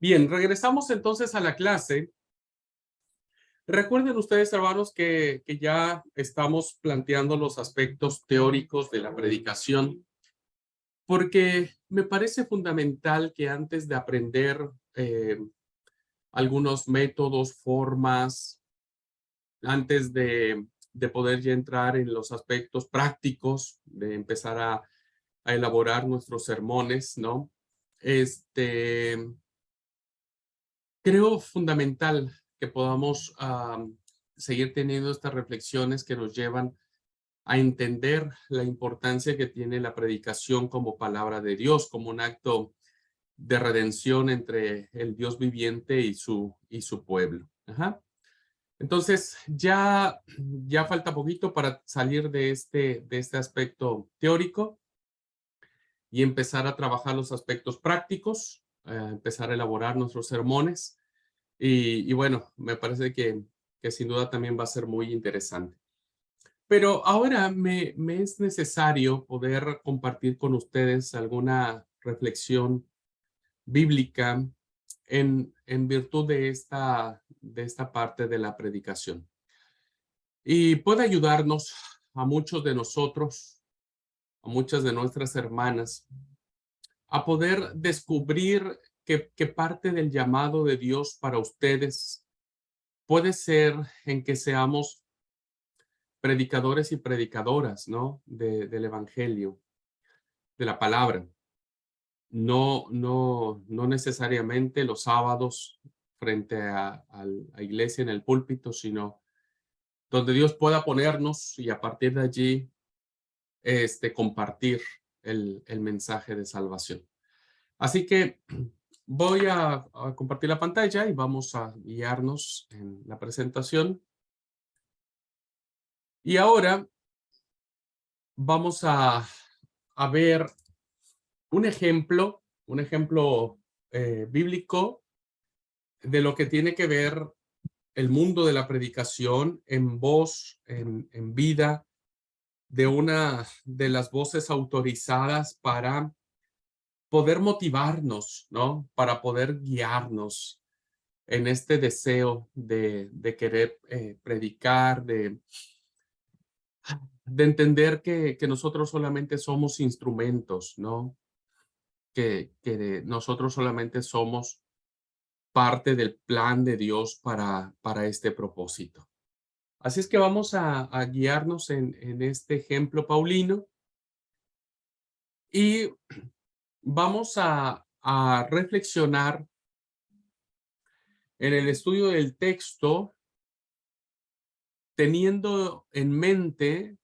Bien, regresamos entonces a la clase. Recuerden ustedes, hermanos, que ya estamos planteando los aspectos teóricos de la predicación, porque me parece fundamental que antes de aprender algunos métodos, formas, antes de poder ya entrar en los aspectos prácticos, de empezar a elaborar nuestros sermones, ¿no? Este, Creo fundamental que podamos seguir teniendo estas reflexiones que nos llevan a entender la importancia que tiene la predicación como palabra de Dios, como un acto de redención entre el Dios viviente y su pueblo. Ajá. Entonces, ya falta poquito para salir de este aspecto teórico y empezar a trabajar los aspectos prácticos, empezar a elaborar nuestros sermones. Y bueno, me parece que sin duda también va a ser muy interesante. Pero ahora me es necesario poder compartir con ustedes alguna reflexión bíblica en virtud de esta parte de la predicación. Y puede ayudarnos a muchos de nosotros, a muchas de nuestras hermanas, a poder descubrir que parte del llamado de Dios para ustedes puede ser en que seamos predicadores y predicadoras, ¿no? Del evangelio, de la palabra. No necesariamente los sábados frente a iglesia en el púlpito, sino donde Dios pueda ponernos y a partir de allí compartir el mensaje de salvación. Así que voy a compartir la pantalla y vamos a guiarnos en la presentación. Y ahora vamos a ver un ejemplo bíblico de lo que tiene que ver el mundo de la predicación en voz, en vida, de una de las voces autorizadas para poder motivarnos, ¿no? Para poder guiarnos en este deseo de querer predicar, de entender que nosotros solamente somos instrumentos, ¿no? Que nosotros solamente somos parte del plan de Dios para este propósito. Así es que vamos a guiarnos en este ejemplo paulino y vamos a reflexionar en el estudio del texto teniendo en mente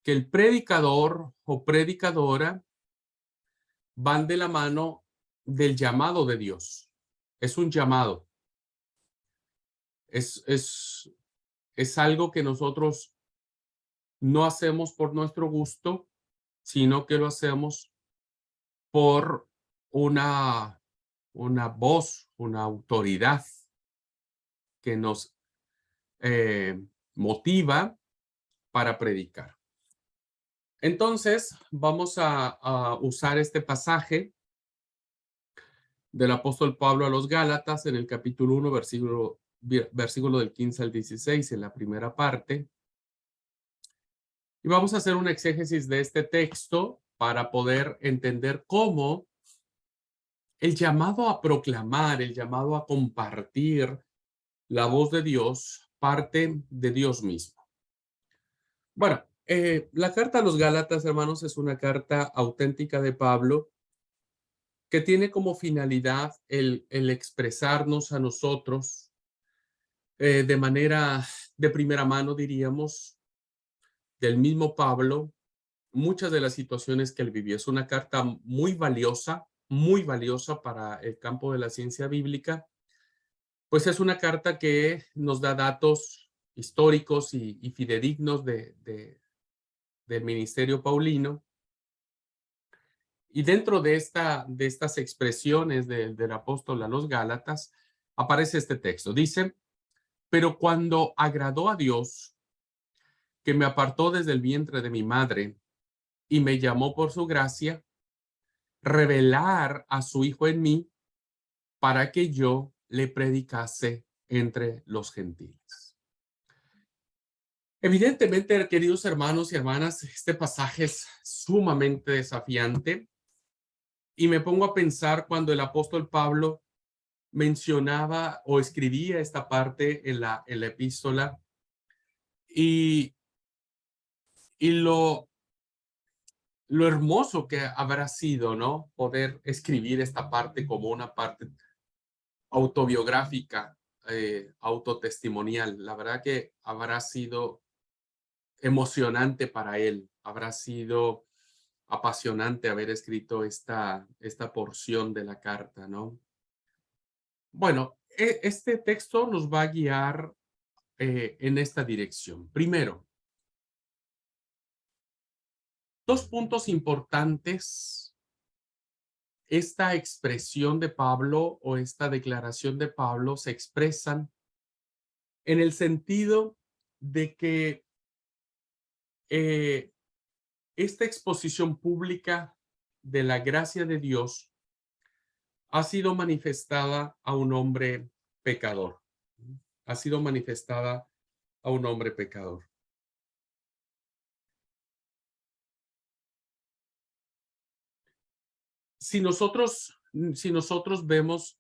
que el predicador o predicadora van de la mano del llamado de Dios. Es un llamado. Es, es, es algo que nosotros no hacemos por nuestro gusto, sino que lo hacemos por una, una voz, una autoridad que nos motiva para predicar. Entonces, vamos a usar este pasaje del apóstol Pablo a los Gálatas en el capítulo 1, versículo del 15 al 16, en la primera parte. Y vamos a hacer una exégesis de este texto para poder entender cómo el llamado a proclamar, el llamado a compartir la voz de Dios parte de Dios mismo. Bueno, la carta a los Gálatas, hermanos, es una carta auténtica de Pablo que tiene como finalidad el expresarnos a nosotros de manera de primera mano, diríamos, del mismo Pablo, muchas de las situaciones que él vivió. Es una carta muy valiosa para el campo de la ciencia bíblica, pues es una carta que nos da datos históricos y fidedignos del ministerio paulino. Y dentro de estas expresiones del apóstol a los Gálatas, aparece este texto. Dice, pero cuando agradó a Dios, que me apartó desde el vientre de mi madre y me llamó por su gracia, revelar a su Hijo en mí, para que yo le predicase entre los gentiles. Evidentemente, queridos hermanos y hermanas, este pasaje es sumamente desafiante y me pongo a pensar cuando el apóstol Pablo mencionaba o escribía esta parte en la epístola y, y lo hermoso que habrá sido, ¿no? Poder escribir esta parte como una parte autobiográfica, autotestimonial. La verdad que habrá sido emocionante para él, habrá sido apasionante haber escrito esta porción de la carta, ¿no? Bueno, este texto nos va a guiar en esta dirección. Primero, dos puntos importantes. Esta expresión de Pablo o esta declaración de Pablo se expresan en el sentido de que eh, esta exposición pública de la gracia de Dios ha sido manifestada a un hombre pecador. Ha sido manifestada a un hombre pecador. Si nosotros vemos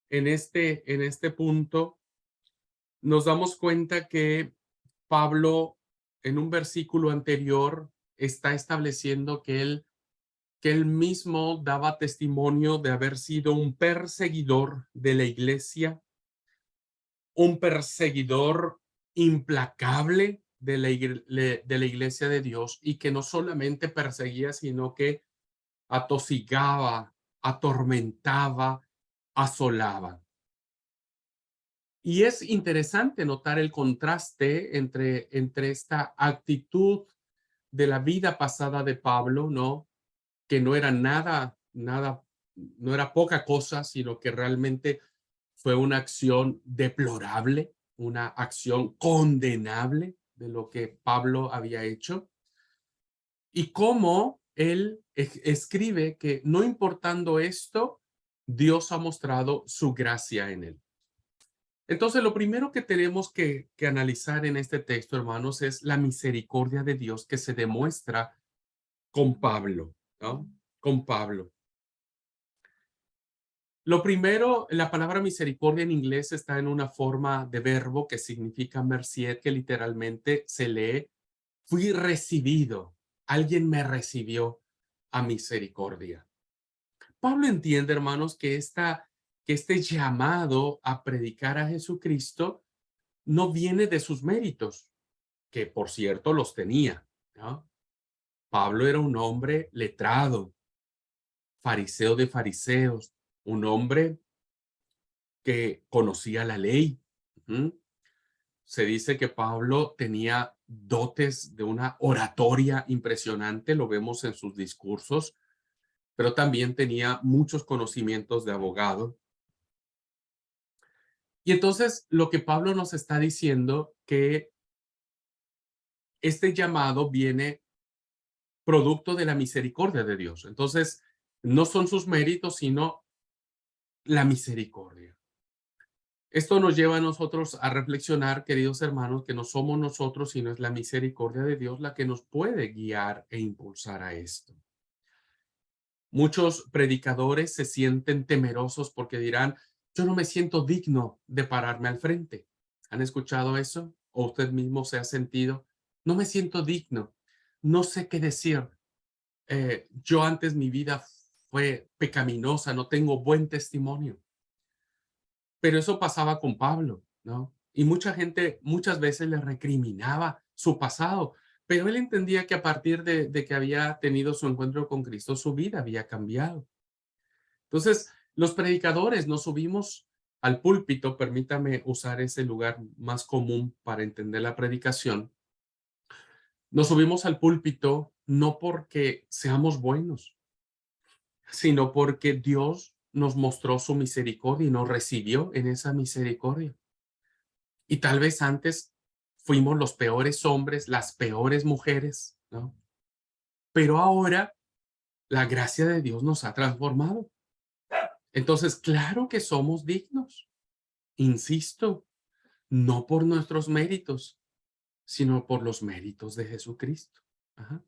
en este punto, nos damos cuenta que Pablo en un versículo anterior está estableciendo que él mismo daba testimonio de haber sido un perseguidor de la iglesia, un perseguidor implacable de la iglesia de Dios y que no solamente perseguía, sino que atosigaba, atormentaba, asolaba. Y es interesante notar el contraste entre esta actitud de la vida pasada de Pablo, ¿no? Que no era no era poca cosa, sino que realmente fue una acción deplorable, una acción condenable de lo que Pablo había hecho. Y cómo él escribe que no importando esto, Dios ha mostrado su gracia en él. Entonces, lo primero que tenemos que analizar en este texto, hermanos, es la misericordia de Dios que se demuestra con Pablo, ¿no? Con Pablo. Lo primero, la palabra misericordia en inglés está en una forma de verbo que significa mercied, que literalmente se lee, fui recibido, alguien me recibió a misericordia. Pablo entiende, hermanos, que este llamado a predicar a Jesucristo no viene de sus méritos, que por cierto los tenía, ¿no? Pablo era un hombre letrado, fariseo de fariseos, un hombre que conocía la ley. ¿Mm? Se dice que Pablo tenía dotes de una oratoria impresionante, lo vemos en sus discursos, pero también tenía muchos conocimientos de abogado. Y entonces lo que Pablo nos está diciendo que este llamado viene producto de la misericordia de Dios. Entonces, no son sus méritos, sino la misericordia. Esto nos lleva a nosotros a reflexionar, queridos hermanos, que no somos nosotros, sino es la misericordia de Dios la que nos puede guiar e impulsar a esto. Muchos predicadores se sienten temerosos porque dirán, yo no me siento digno de pararme al frente. ¿Han escuchado eso? ¿O usted mismo se ha sentido? No me siento digno, no sé qué decir. Yo antes mi vida fue pecaminosa, no tengo buen testimonio. Pero eso pasaba con Pablo, ¿no? Y mucha gente muchas veces le recriminaba su pasado, pero él entendía que a partir de que había tenido su encuentro con Cristo, su vida había cambiado. Entonces, los predicadores nos subimos al púlpito, permítame usar ese lugar más común para entender la predicación. Nos subimos al púlpito no porque seamos buenos, sino porque Dios nos mostró su misericordia y nos recibió en esa misericordia. Y tal vez antes fuimos los peores hombres, las peores mujeres, ¿no? Pero ahora la gracia de Dios nos ha transformado. Entonces, claro que somos dignos, insisto, no por nuestros méritos, sino por los méritos de Jesucristo. Ajá.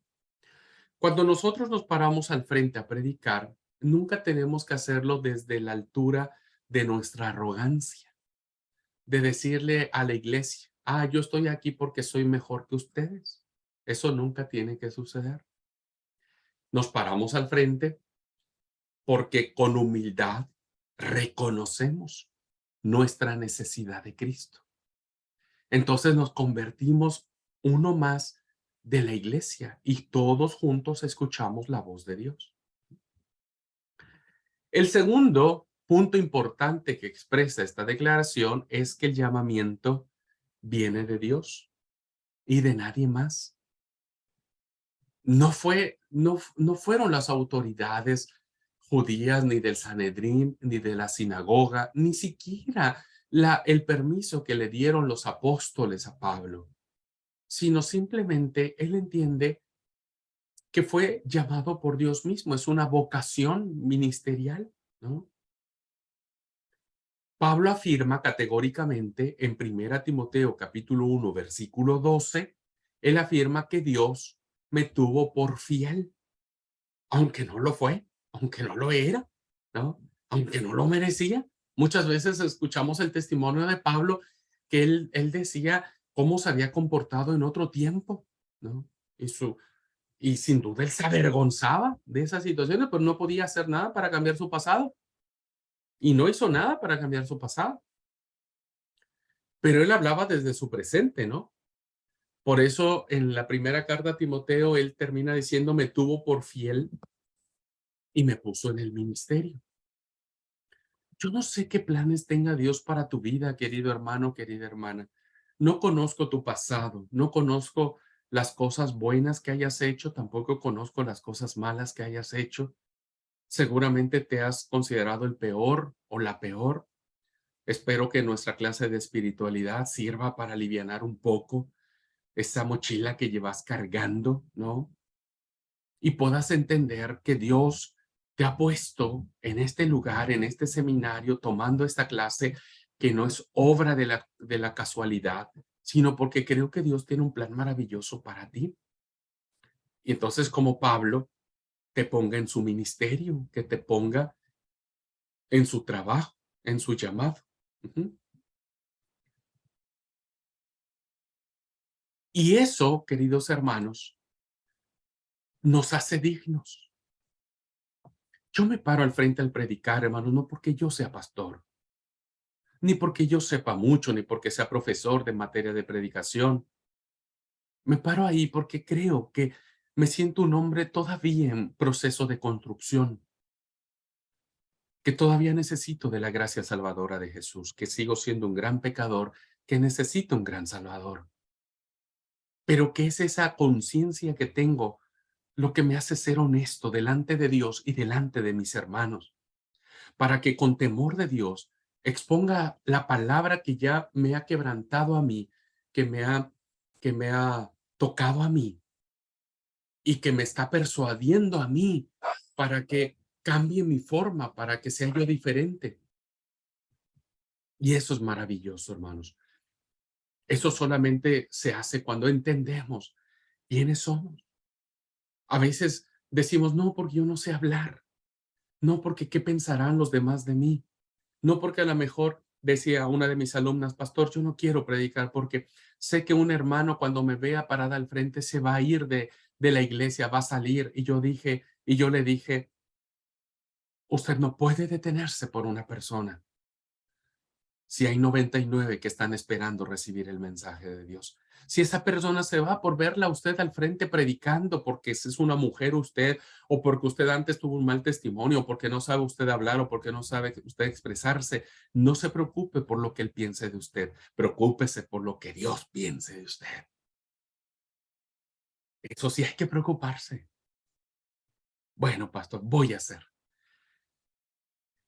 Cuando nosotros nos paramos al frente a predicar, nunca tenemos que hacerlo desde la altura de nuestra arrogancia, de decirle a la iglesia, yo estoy aquí porque soy mejor que ustedes. Eso nunca tiene que suceder. Nos paramos al frente porque con humildad reconocemos nuestra necesidad de Cristo. Entonces nos convertimos uno más de la iglesia y todos juntos escuchamos la voz de Dios. El segundo punto importante que expresa esta declaración es que el llamamiento viene de Dios y de nadie más. No fueron las autoridades judías, ni del Sanedrín, ni de la sinagoga, ni siquiera el permiso que le dieron los apóstoles a Pablo, sino simplemente él entiende que fue llamado por Dios mismo, es una vocación ministerial, ¿no? Pablo afirma categóricamente en 1 Timoteo capítulo 1, versículo 12, él afirma que Dios me tuvo por fiel, aunque no lo fue, aunque no lo era, ¿no? Aunque no lo merecía. Muchas veces escuchamos el testimonio de Pablo que él decía cómo se había comportado en otro tiempo, ¿no? Y sin duda él se avergonzaba de esas situaciones, pero no podía hacer nada para cambiar su pasado. Y no hizo nada para cambiar su pasado. Pero él hablaba desde su presente, ¿no? Por eso en la primera carta a Timoteo, él termina diciendo, me tuvo por fiel y me puso en el ministerio. Yo no sé qué planes tenga Dios para tu vida, querido hermano, querida hermana. No conozco tu pasado, no conozco las cosas buenas que hayas hecho, tampoco conozco las cosas malas que hayas hecho. Seguramente te has considerado el peor o la peor. Espero que nuestra clase de espiritualidad sirva para alivianar un poco esa mochila que llevas cargando, ¿no? Y puedas entender que Dios te ha puesto en este lugar, en este seminario, tomando esta clase que no es obra de la casualidad, sino porque creo que Dios tiene un plan maravilloso para ti. Y entonces, como Pablo, te ponga en su ministerio, que te ponga en su trabajo, en su llamado. Ujú. Y eso, queridos hermanos, nos hace dignos. Yo me paro al frente al predicar, hermanos, no porque yo sea pastor, ni porque yo sepa mucho, ni porque sea profesor de materia de predicación. Me paro ahí porque creo que me siento un hombre todavía en proceso de construcción, que todavía necesito de la gracia salvadora de Jesús, que sigo siendo un gran pecador, que necesito un gran Salvador. Pero que es esa conciencia que tengo lo que me hace ser honesto delante de Dios y delante de mis hermanos, para que con temor de Dios exponga la palabra que ya me ha quebrantado a mí, que me ha tocado a mí y que me está persuadiendo a mí para que cambie mi forma, para que sea yo diferente. Y eso es maravilloso, hermanos. Eso solamente se hace cuando entendemos quiénes somos. A veces decimos, no, porque yo no sé hablar. No, porque qué pensarán los demás de mí. No, porque a lo mejor decía una de mis alumnas, pastor, yo no quiero predicar porque sé que un hermano cuando me vea parada al frente se va a ir de la iglesia, va a salir. Y yo le dije, usted no puede detenerse por una persona si hay 99 que están esperando recibir el mensaje de Dios. Si esa persona se va por verla a usted al frente predicando porque es una mujer usted, o porque usted antes tuvo un mal testimonio, o porque no sabe usted hablar, o porque no sabe usted expresarse, no se preocupe por lo que él piense de usted, preocúpese por lo que Dios piense de usted. Eso sí hay que preocuparse. Bueno, pastor, voy a hacer.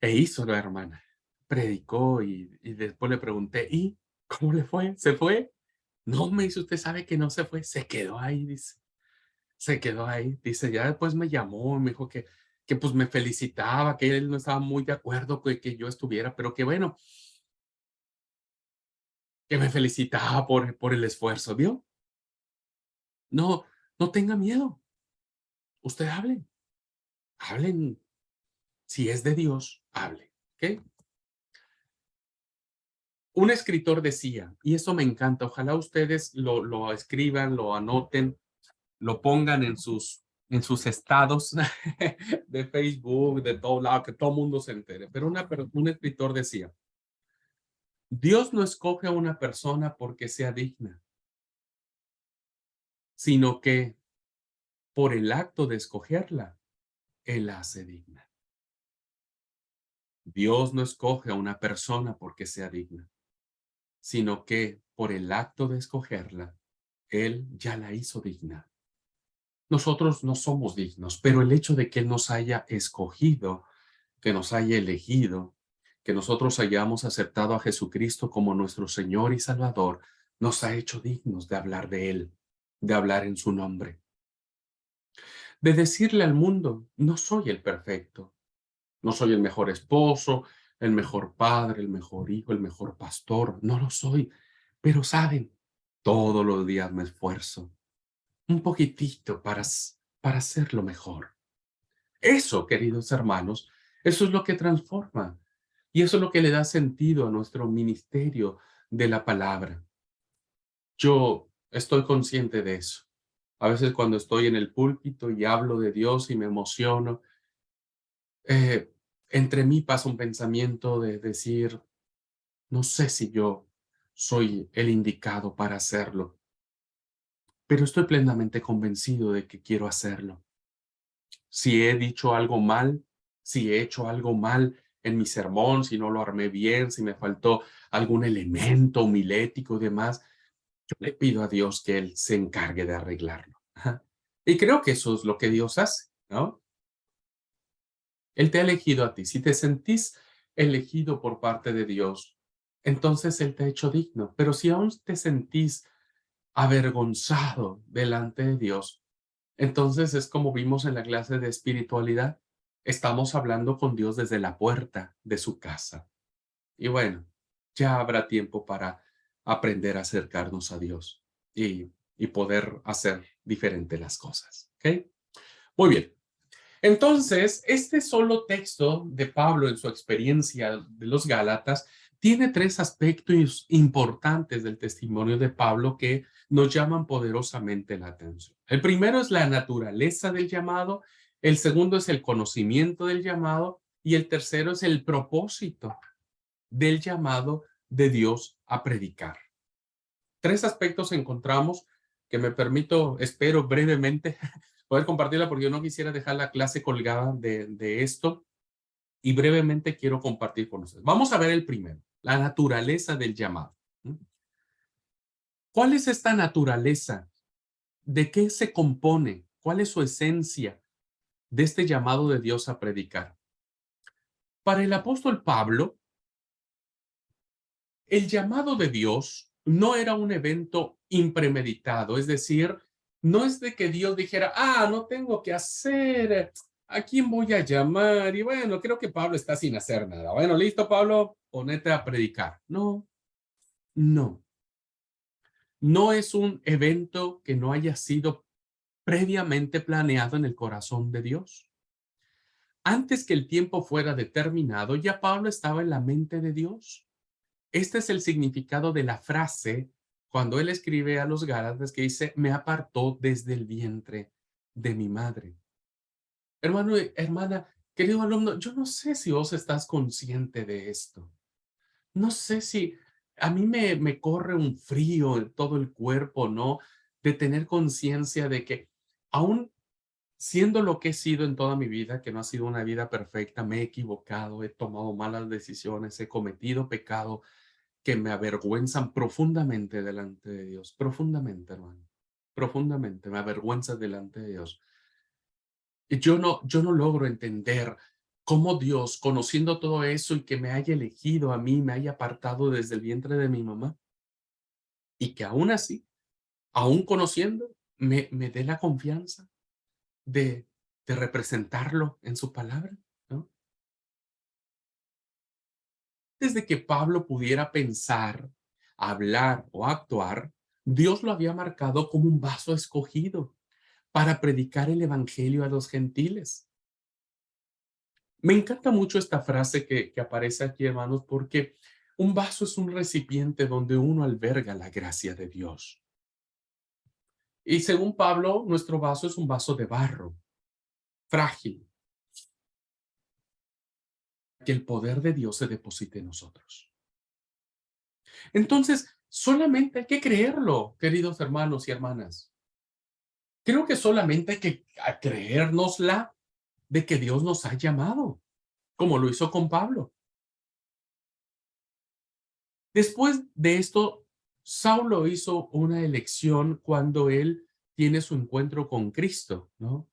E hizo la hermana. Predicó y después le pregunté, ¿y cómo le fue? ¿Se fue? No, me dice, usted sabe que no se fue, se quedó ahí, dice. Se quedó ahí, dice, ya después me llamó, me dijo que que pues me felicitaba, que él no estaba muy de acuerdo con que yo estuviera, pero que bueno, que me felicitaba por el esfuerzo, ¿vio? No, no tenga miedo. Usted hable, hablen. Si es de Dios, hable, ¿ok? Un escritor decía, y eso me encanta, ojalá ustedes lo escriban, lo anoten, lo pongan en sus estados de Facebook, de todo lado, que todo mundo se entere. Pero un escritor decía, Dios no escoge a una persona porque sea digna, sino que por el acto de escogerla, Él la hace digna. Dios no escoge a una persona porque sea digna, sino que por el acto de escogerla, Él ya la hizo digna. Nosotros no somos dignos, pero el hecho de que Él nos haya escogido, que nos haya elegido, que nosotros hayamos aceptado a Jesucristo como nuestro Señor y Salvador, nos ha hecho dignos de hablar de Él, de hablar en su nombre, de decirle al mundo, no soy el perfecto, no soy el mejor esposo, el mejor padre, el mejor hijo, el mejor pastor, no lo soy, pero saben, todos los días me esfuerzo un poquitito para hacerlo mejor. Eso, queridos hermanos, eso es lo que transforma y eso es lo que le da sentido a nuestro ministerio de la palabra. Yo estoy consciente de eso. A veces cuando estoy en el púlpito y hablo de Dios y me emociono, eh, entre mí pasa un pensamiento de decir, no sé si yo soy el indicado para hacerlo, pero estoy plenamente convencido de que quiero hacerlo. Si he dicho algo mal, si he hecho algo mal en mi sermón, si no lo armé bien, si me faltó algún elemento homilético y demás, yo le pido a Dios que Él se encargue de arreglarlo. Ajá. Y creo que eso es lo que Dios hace, ¿no? Él te ha elegido a ti. Si te sentís elegido por parte de Dios, entonces Él te ha hecho digno. Pero si aún te sentís avergonzado delante de Dios, entonces es como vimos en la clase de espiritualidad. Estamos hablando con Dios desde la puerta de su casa. Y bueno, ya habrá tiempo para aprender a acercarnos a Dios y poder hacer diferente las cosas. ¿Ok? Muy bien. Entonces, este solo texto de Pablo en su experiencia de los Gálatas tiene tres aspectos importantes del testimonio de Pablo que nos llaman poderosamente la atención. El primero es la naturaleza del llamado, el segundo es el conocimiento del llamado y el tercero es el propósito del llamado de Dios a predicar. Tres aspectos encontramos que me permito, espero brevemente, poder compartirla porque yo no quisiera dejar la clase colgada de esto y brevemente quiero compartir con ustedes. Vamos a ver el primero, la naturaleza del llamado. ¿Cuál es esta naturaleza? ¿De qué se compone? ¿Cuál es su esencia de este llamado de Dios a predicar? Para el apóstol Pablo, el llamado de Dios no era un evento impremeditado, es decir, no es de que Dios dijera, no tengo que hacer, ¿a quién voy a llamar? Y bueno, creo que Pablo está sin hacer nada. Bueno, listo, Pablo, ponete a predicar. No, no, no es un evento que no haya sido previamente planeado en el corazón de Dios. Antes que el tiempo fuera determinado, ya Pablo estaba en la mente de Dios. Este es el significado de la frase cuando él escribe a los Gálatas que dice, me apartó desde el vientre de mi madre. Hermano, hermana, querido alumno, yo no sé si vos estás consciente de esto. No sé si a mí me corre un frío en todo el cuerpo, ¿no? De tener conciencia de que aún siendo lo que he sido en toda mi vida, que no ha sido una vida perfecta, me he equivocado, he tomado malas decisiones, he cometido pecado, que me avergüenzan profundamente delante de Dios, profundamente, hermano, profundamente, me avergüenza delante de Dios. Y yo no logro entender cómo Dios, conociendo todo eso y que me haya elegido a mí, me haya apartado desde el vientre de mi mamá, y que aún así, aún conociendo, me dé la confianza de de representarlo en su palabra, ¿no? Desde que Pablo pudiera pensar, hablar o actuar, Dios lo había marcado como un vaso escogido para predicar el evangelio a los gentiles. Me encanta mucho esta frase que aparece aquí, hermanos, porque un vaso es un recipiente donde uno alberga la gracia de Dios. Y según Pablo, nuestro vaso es un vaso de barro, frágil, que el poder de Dios se deposite en nosotros. Entonces, solamente hay que creerlo, queridos hermanos y hermanas. Creo que solamente hay que creérnosla de que Dios nos ha llamado, como lo hizo con Pablo. Después de esto, Saulo hizo una elección cuando él tiene su encuentro con Cristo, ¿no?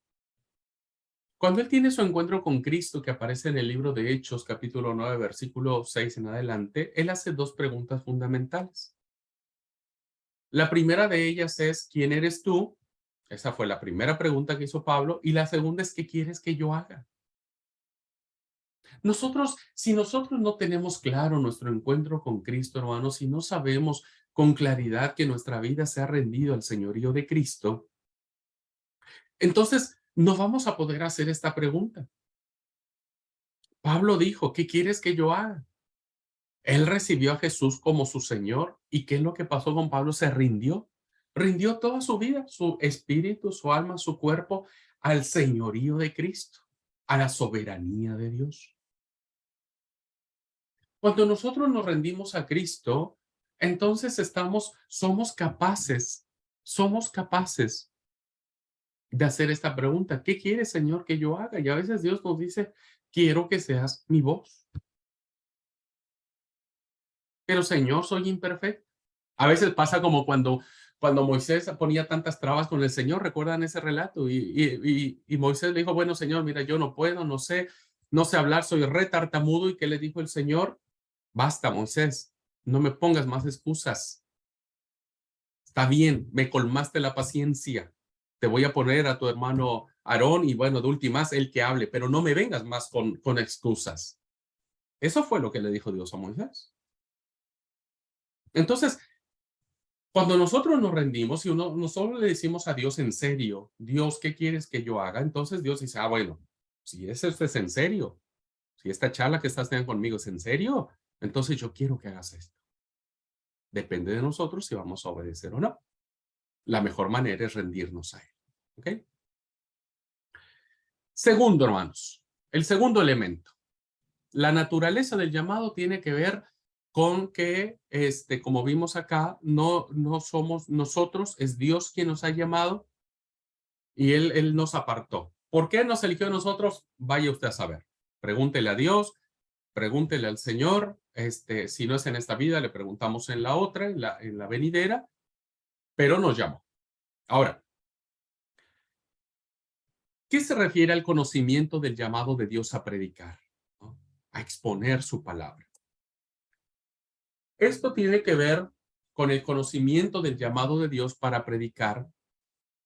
Cuando él tiene su encuentro con Cristo, que aparece en el libro de Hechos, capítulo 9, versículo 6 en adelante, él hace dos preguntas fundamentales. La primera de ellas es, ¿quién eres tú? Esa fue la primera pregunta que hizo Pablo. Y la segunda es, ¿qué quieres que yo haga? Si nosotros no tenemos claro nuestro encuentro con Cristo, hermanos, si no sabemos con claridad que nuestra vida se ha rendido al señorío de Cristo, entonces no vamos a poder hacer esta pregunta. Pablo dijo, ¿qué quieres que yo haga? Él recibió a Jesús como su Señor. ¿Y qué es lo que pasó con Pablo? Se rindió. Rindió toda su vida, su espíritu, su alma, su cuerpo al señorío de Cristo, a la soberanía de Dios. Cuando nosotros nos rendimos a Cristo, entonces somos capaces de hacer esta pregunta. ¿Qué quieres, Señor, que yo haga? Y a veces Dios nos dice, quiero que seas mi voz. Pero, Señor, soy imperfecto. A veces pasa como cuando Moisés ponía tantas trabas con el Señor, ¿recuerdan ese relato? Y Moisés le dijo, bueno, Señor, mira, yo no puedo, no sé hablar, soy re tartamudo. ¿Y qué le dijo el Señor? Basta, Moisés, no me pongas más excusas. Está bien, me colmaste la paciencia. Te voy a poner a tu hermano Aarón y bueno, de últimas, él que hable, pero no me vengas más con excusas. Eso fue lo que le dijo Dios a Moisés. Entonces, cuando nosotros nos rendimos y nosotros le decimos a Dios en serio, Dios, ¿qué quieres que yo haga? Entonces Dios dice, bueno, si esto es en serio, si esta charla que estás teniendo conmigo es en serio, entonces yo quiero que hagas esto. Depende de nosotros si vamos a obedecer o no. La mejor manera es rendirnos a Él. ¿Ok? Segundo, hermanos, el segundo elemento. La naturaleza del llamado tiene que ver con que, como vimos acá, no somos nosotros, es Dios quien nos ha llamado y Él nos apartó. ¿Por qué nos eligió a nosotros? Vaya usted a saber. Pregúntele a Dios, pregúntele al Señor. Si no es en esta vida, le preguntamos en la otra, en la venidera, pero nos llamó. Ahora, ¿qué se refiere al conocimiento del llamado de Dios a predicar? ¿No? A exponer su palabra. Esto tiene que ver con el conocimiento del llamado de Dios para predicar,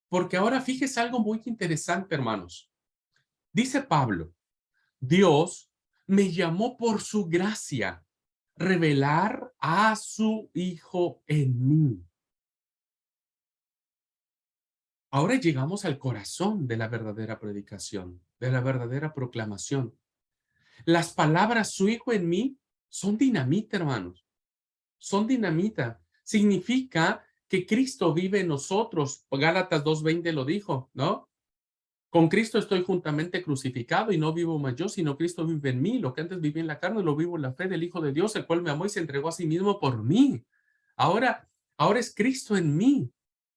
porque ahora fíjese algo muy interesante, hermanos. Dice Pablo, Dios me llamó por su gracia, revelar a su Hijo en mí. Ahora llegamos al corazón de la verdadera predicación, de la verdadera proclamación. Las palabras su Hijo en mí son dinamita, hermanos. Son dinamita. Significa que Cristo vive en nosotros. Gálatas 2:20 lo dijo, ¿no? Con Cristo estoy juntamente crucificado y no vivo más yo, sino Cristo vive en mí. Lo que antes vivía en la carne, lo vivo en la fe del Hijo de Dios, el cual me amó y se entregó a sí mismo por mí. Ahora es Cristo en mí.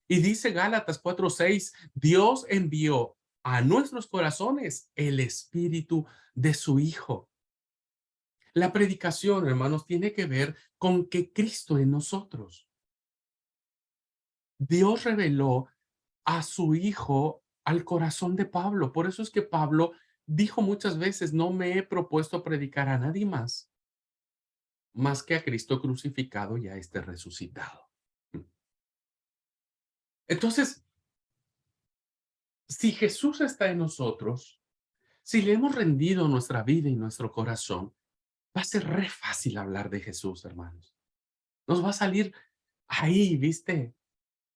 Y dice Gálatas 4:6, Dios envió a nuestros corazones el Espíritu de su Hijo. La predicación, hermanos, tiene que ver con que Cristo en nosotros. Dios reveló a su Hijo al corazón de Pablo. Por eso es que Pablo dijo muchas veces, no me he propuesto predicar a nadie más que a Cristo crucificado y a este resucitado. Entonces, Si Jesús está en nosotros, si le hemos rendido nuestra vida y nuestro corazón, va a ser re fácil hablar de Jesús, hermanos. Nos va a salir ahí, ¿viste?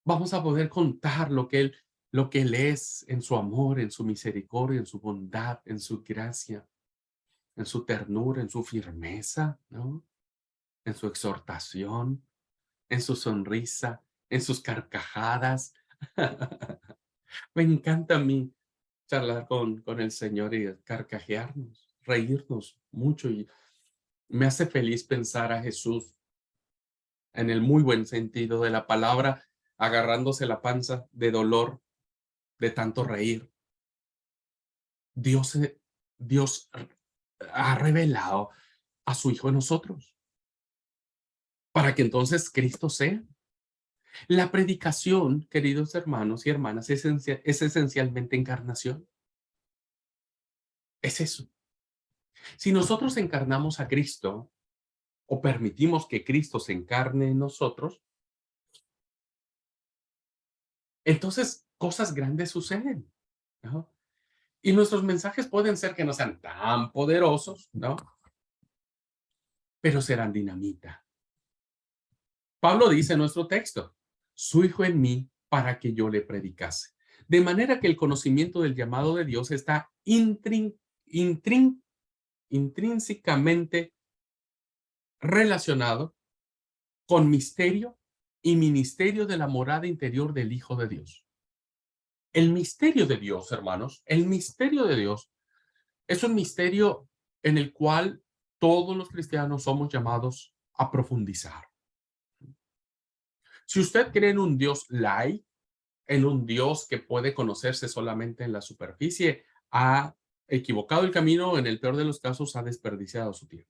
Vamos a poder contar lo que Él es en su amor, en su misericordia, en su bondad, en su gracia, en su ternura, en su firmeza, ¿no? En su exhortación, en su sonrisa, en sus carcajadas. Me encanta a mí charlar con el Señor y carcajearnos, reírnos mucho y me hace feliz pensar a Jesús en el muy buen sentido de la palabra, agarrándose la panza de dolor, de tanto reír. Dios, Dios ha revelado a su Hijo en nosotros, para que entonces Cristo sea. La predicación, queridos hermanos y hermanas, es esencialmente encarnación. Es eso. Si nosotros encarnamos a Cristo o permitimos que Cristo se encarne en nosotros, entonces cosas grandes suceden, ¿no? Y nuestros mensajes pueden ser que no sean tan poderosos, ¿no? Pero serán dinamita. Pablo dice en nuestro texto, su Hijo en mí para que yo le predicase. De manera que el conocimiento del llamado de Dios está intrínsecamente relacionado con misterio y ministerio de la morada interior del Hijo de Dios. El misterio de Dios, hermanos, el misterio de Dios es un misterio en el cual todos los cristianos somos llamados a profundizar. Si usted cree en un Dios light, en un Dios que puede conocerse solamente en la superficie, ha equivocado el camino, en el peor de los casos ha desperdiciado su tiempo.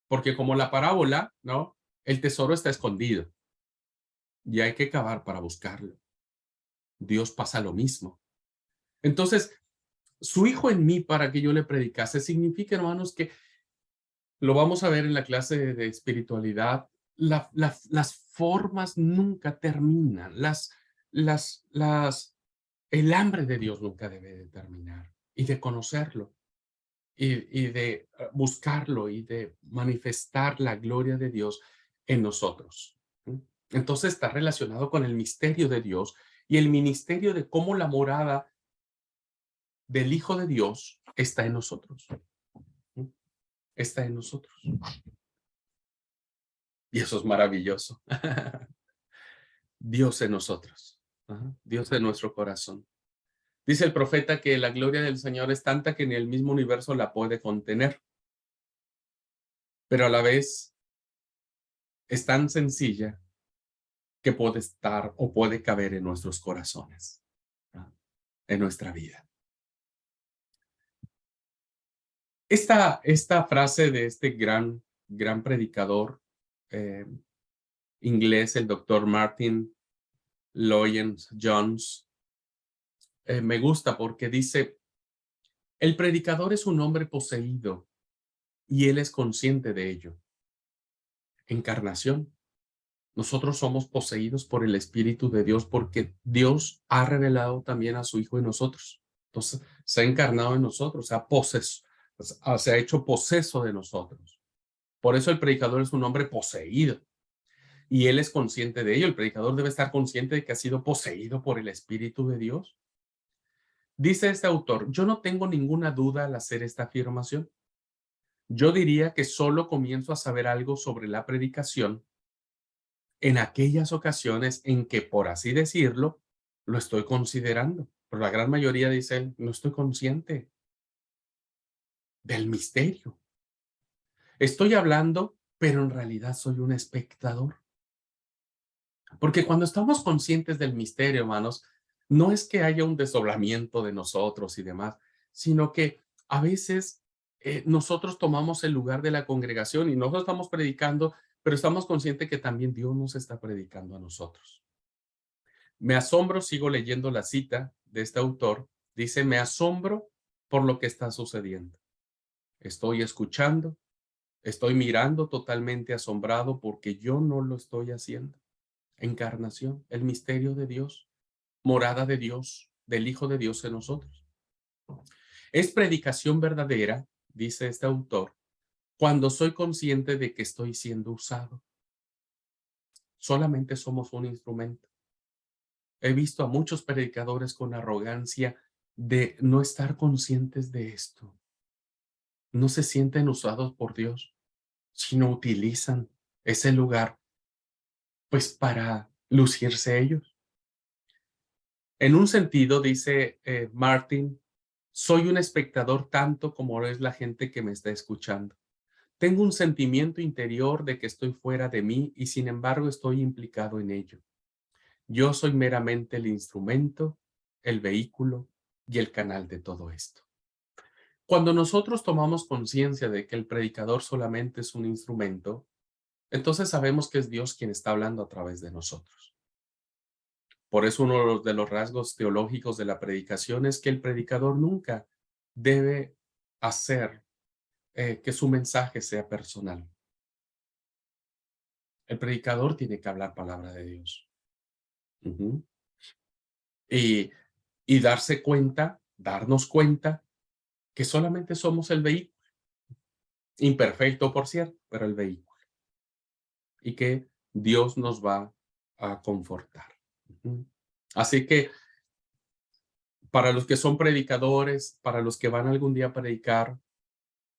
Porque como la parábola, ¿no? El tesoro está escondido y hay que cavar para buscarlo. Dios pasa lo mismo. Entonces, su Hijo en mí para que yo le predicase significa, hermanos, que lo vamos a ver en la clase de espiritualidad, las formas nunca terminan, el hambre de Dios nunca debe de terminar y de conocerlo y de buscarlo y de manifestar la gloria de Dios en nosotros. ¿Sí? Entonces está relacionado con el misterio de Dios y el ministerio de cómo la morada del Hijo de Dios está en nosotros. ¿Sí? Está en nosotros. Y eso es maravilloso. Dios en nosotros. Ajá. Dios en nuestro corazón. Dice el profeta que la gloria del Señor es tanta que ni el mismo universo la puede contener, pero a la vez es tan sencilla que puede estar o puede caber en nuestros corazones, ¿no? En nuestra vida. Esta frase de este gran predicador eh, inglés, el doctor Martin Lloyd-Jones, me gusta porque dice, el predicador es un hombre poseído y él es consciente de ello. Encarnación. Nosotros somos poseídos por el Espíritu de Dios porque Dios ha revelado también a su Hijo en nosotros. Entonces, se ha encarnado en nosotros, se ha hecho poseso de nosotros. Por eso el predicador es un hombre poseído y él es consciente de ello. El predicador debe estar consciente de que ha sido poseído por el Espíritu de Dios. Dice este autor, yo no tengo ninguna duda al hacer esta afirmación. Yo diría que solo comienzo a saber algo sobre la predicación en aquellas ocasiones en que, por así decirlo, lo estoy considerando. Pero la gran mayoría dicen, no estoy consciente del misterio. Estoy hablando, pero en realidad soy un espectador. Porque cuando estamos conscientes del misterio, hermanos, no es que haya un desdoblamiento de nosotros y demás, sino que a veces nosotros tomamos el lugar de la congregación y nosotros estamos predicando, pero estamos conscientes que también Dios nos está predicando a nosotros. Me asombro, sigo leyendo la cita de este autor, dice, me asombro por lo que está sucediendo. Estoy escuchando, estoy mirando totalmente asombrado porque yo no lo estoy haciendo. Encarnación, el misterio de Dios, morada de Dios. del Hijo de Dios en nosotros. Es predicación verdadera, dice este autor, cuando soy consciente de que estoy siendo usado. Solamente somos un instrumento. He visto a muchos predicadores con arrogancia de no estar conscientes de esto. No se sienten usados por Dios, sino utilizan ese lugar, pues, para lucirse ellos. En un sentido, dice Martin, soy un espectador tanto como lo es la gente que me está escuchando. Tengo un sentimiento interior de que estoy fuera de mí y sin embargo estoy implicado en ello. Yo soy meramente el instrumento, el vehículo y el canal de todo esto. Cuando nosotros tomamos conciencia de que el predicador solamente es un instrumento, entonces sabemos que es Dios quien está hablando a través de nosotros. Por eso uno de los rasgos teológicos de la predicación es que el predicador nunca debe hacer que su mensaje sea personal. El predicador tiene que hablar palabra de Dios. Ujú. Y, y darnos cuenta que solamente somos el vehículo, imperfecto por cierto, pero el vehículo, y que Dios nos va a confortar. Ujú. Así que para los que son predicadores, para los que van algún día a predicar,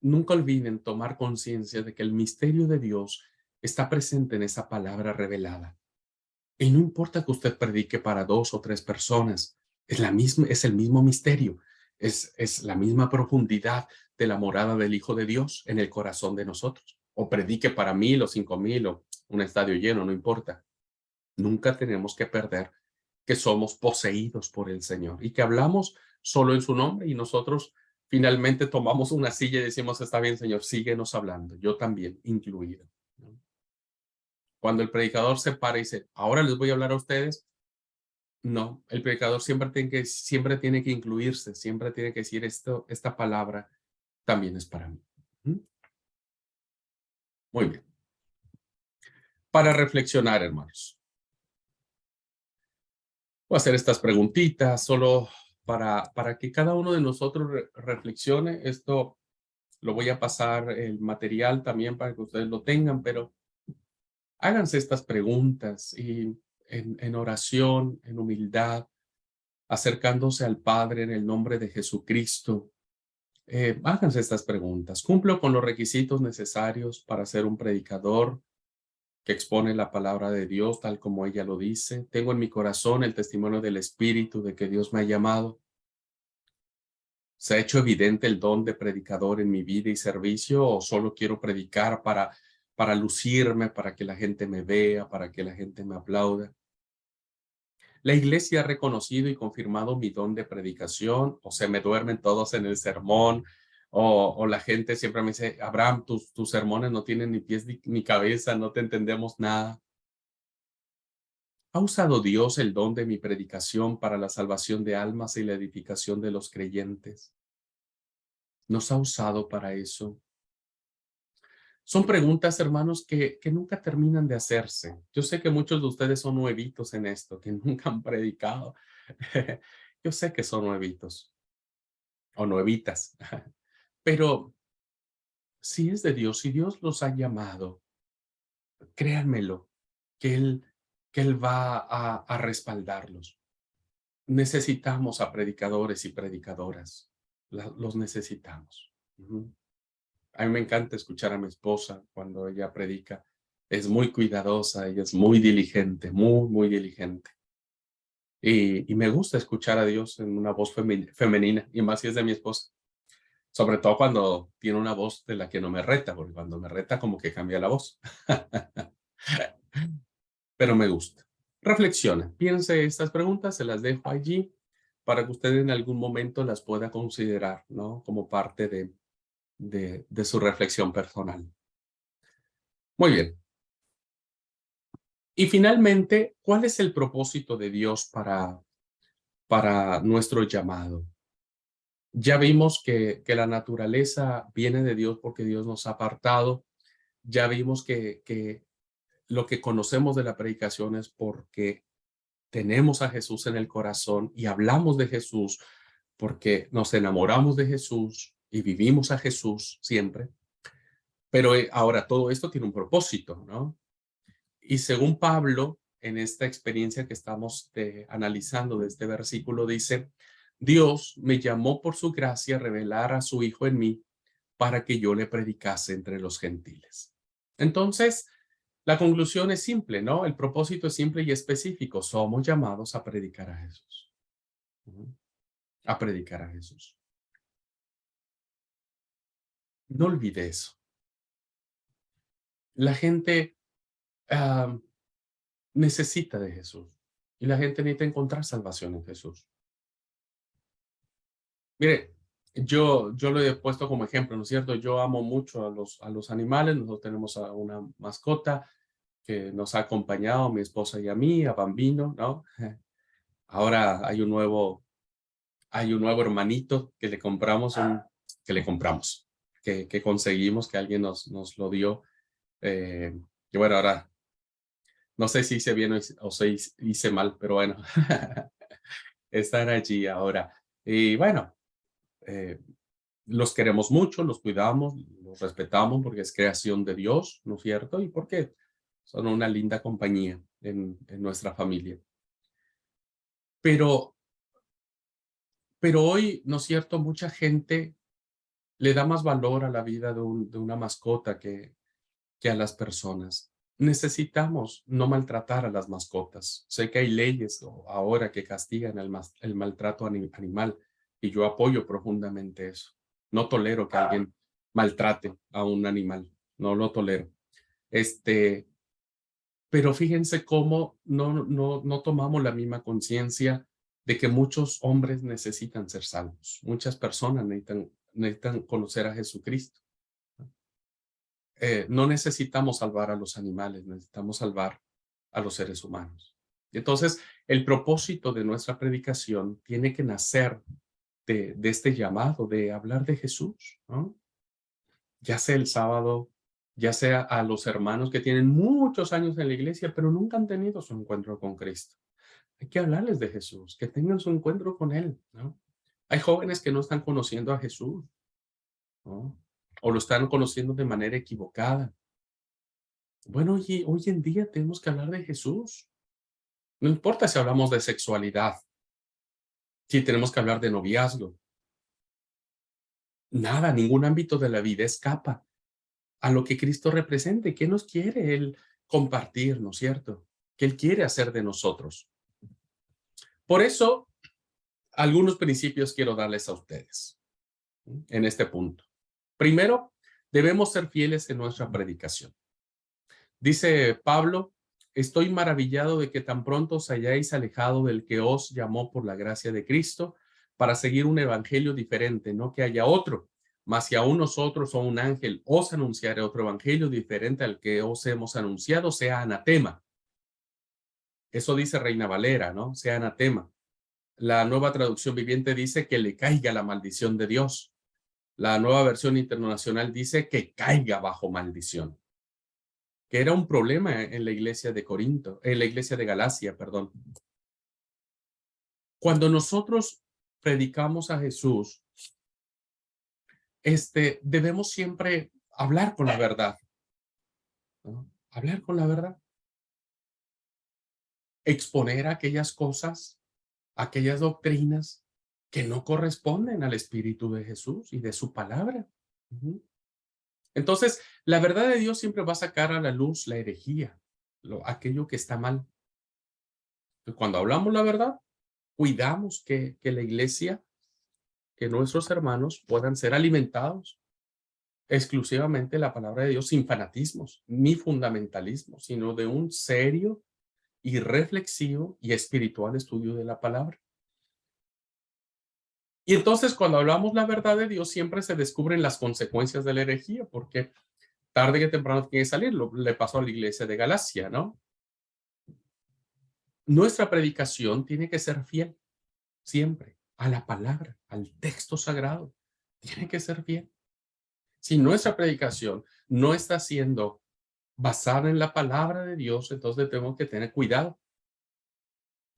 nunca olviden tomar conciencia de que el misterio de Dios está presente en esa palabra revelada. Y no importa que usted predique para 2 o 3 personas, es el mismo misterio, es la misma profundidad de la morada del Hijo de Dios en el corazón de nosotros. O predique para 1000 o 5000 o un estadio lleno, no importa. Nunca tenemos que perder que somos poseídos por el Señor y que hablamos solo en su nombre y nosotros finalmente tomamos una silla y decimos, está bien, Señor, síguenos hablando, yo también, incluido, ¿no? Cuando el predicador se para y dice, ahora les voy a hablar a ustedes, no, el predicador siempre tiene que incluirse, siempre tiene que decir esto, esta palabra también es para mí. ¿Mm? Muy bien. Para reflexionar, hermanos. Voy a hacer estas preguntitas solo para que cada uno de nosotros reflexione. Esto lo voy a pasar el material también para que ustedes lo tengan, pero háganse estas preguntas y en oración, en humildad, acercándose al Padre en el nombre de Jesucristo. Háganse estas preguntas. ¿Cumplo con los requisitos necesarios para ser un predicador que expone la palabra de Dios tal como ella lo dice? ¿Tengo en mi corazón el testimonio del Espíritu de que Dios me ha llamado? ¿Se ha hecho evidente el don de predicador en mi vida y servicio o solo quiero predicar para lucirme, para que la gente me vea, para que la gente me aplauda? La iglesia ha reconocido y confirmado mi don de predicación, o se me duermen todos en el sermón, o la gente siempre me dice, Abraham, tus sermones no tienen ni pies ni cabeza, no te entendemos nada. ¿Ha usado Dios el don de mi predicación para la salvación de almas y la edificación de los creyentes? ¿Nos ha usado para eso? Son preguntas, hermanos, que nunca terminan de hacerse. Yo sé que muchos de ustedes son nuevitos en esto, que nunca han predicado. Yo sé que son nuevitos o nuevitas, pero si es de Dios, si Dios los ha llamado, créanmelo, que Él va a respaldarlos. Necesitamos a predicadores y predicadoras, los necesitamos. Ujú. A mí me encanta escuchar a mi esposa cuando ella predica. Es muy cuidadosa, ella es muy diligente, muy, muy diligente. Y me gusta escuchar a Dios en una voz femenina, y más si es de mi esposa. Sobre todo cuando tiene una voz de la que no me reta, porque cuando me reta como que cambia la voz. Pero me gusta. Reflexiona, piense estas preguntas, se las dejo allí para que usted en algún momento las pueda considerar, ¿no? Como parte de su reflexión personal. Muy bien. Y finalmente, ¿cuál es el propósito de Dios para nuestro llamado? Ya vimos que la naturaleza viene de Dios porque Dios nos ha apartado. Ya vimos que lo que conocemos de la predicación es porque tenemos a Jesús en el corazón y hablamos de Jesús porque nos enamoramos de Jesús y vivimos a Jesús siempre. Pero ahora todo esto tiene un propósito, ¿no? Y según Pablo, en esta experiencia que estamos analizando de este versículo, dice, Dios me llamó por su gracia a revelar a su Hijo en mí para que yo le predicase entre los gentiles. Entonces, la conclusión es simple, ¿no? El propósito es simple y específico. Somos llamados a predicar a Jesús. A predicar a Jesús. No olvide eso. La gente necesita de Jesús y la gente necesita encontrar salvación en Jesús. Mire, yo lo he puesto como ejemplo, ¿no es cierto? Yo amo mucho a los animales. Nosotros tenemos a una mascota que nos ha acompañado, mi esposa y a mí, a Bambino, ¿no? Ahora hay un nuevo hermanito que le compramos, que conseguimos, que alguien nos lo dio. Que bueno, ahora no sé si hice bien o si hice mal, pero bueno, están allí ahora. Y bueno, los queremos mucho, los cuidamos, los respetamos porque es creación de Dios, ¿no es cierto? Y porque son una linda compañía en nuestra familia. Pero hoy, ¿no es cierto? Mucha gente le da más valor a la vida de una mascota que a las personas. Necesitamos no maltratar a las mascotas. Sé que hay leyes ahora que castigan el maltrato animal y yo apoyo profundamente eso. No tolero que alguien maltrate a un animal. No lo tolero. Pero fíjense cómo no tomamos la misma conciencia de que muchos hombres necesitan ser salvos. Muchas personas necesitan conocer a Jesucristo. No necesitamos salvar a los animales, necesitamos salvar a los seres humanos. Entonces, el propósito de nuestra predicación tiene que nacer de este llamado de hablar de Jesús, ¿no? Ya sea el sábado, ya sea a los hermanos que tienen muchos años en la iglesia, pero nunca han tenido su encuentro con Cristo. Hay que hablarles de Jesús, que tengan su encuentro con Él, ¿no? Hay jóvenes que no están conociendo a Jesús, ¿no? O lo están conociendo de manera equivocada. Bueno, hoy en día tenemos que hablar de Jesús. No importa si hablamos de sexualidad, si tenemos que hablar de noviazgo. Nada, ningún ámbito de la vida escapa a lo que Cristo represente. ¿Qué nos quiere Él compartir, no es cierto? ¿Qué Él quiere hacer de nosotros? Por eso, algunos principios quiero darles a ustedes en este punto. Primero, debemos ser fieles en nuestra predicación. Dice Pablo, estoy maravillado de que tan pronto os hayáis alejado del que os llamó por la gracia de Cristo para seguir un evangelio diferente, no que haya otro, mas si aún nosotros o un ángel os anunciare otro evangelio diferente al que os hemos anunciado, sea anatema. Eso dice Reina Valera, ¿no? Sea anatema. La Nueva Traducción Viviente dice que le caiga la maldición de Dios. La Nueva Versión Internacional dice que caiga bajo maldición, que era un problema en la iglesia de Corinto, en la iglesia de Galacia, perdón. Cuando nosotros predicamos a Jesús, debemos siempre hablar con la verdad, ¿no? Hablar con la verdad. Exponer aquellas cosas, aquellas doctrinas que no corresponden al Espíritu de Jesús y de su palabra. Entonces, la verdad de Dios siempre va a sacar a la luz la herejía, aquello que está mal. Cuando hablamos la verdad, cuidamos que la iglesia, que nuestros hermanos puedan ser alimentados exclusivamente de la palabra de Dios sin fanatismos ni fundamentalismo, sino de un serio y reflexivo y espiritual estudio de la palabra. Y entonces cuando hablamos la verdad de Dios siempre se descubren las consecuencias de la herejía, porque tarde que temprano tiene que salir. Le pasó a la iglesia de Galacia, ¿no? Nuestra predicación tiene que ser fiel siempre a la palabra, al texto sagrado. Tiene que ser fiel. Si nuestra predicación no está siendo basada en la palabra de Dios, entonces tenemos que tener cuidado.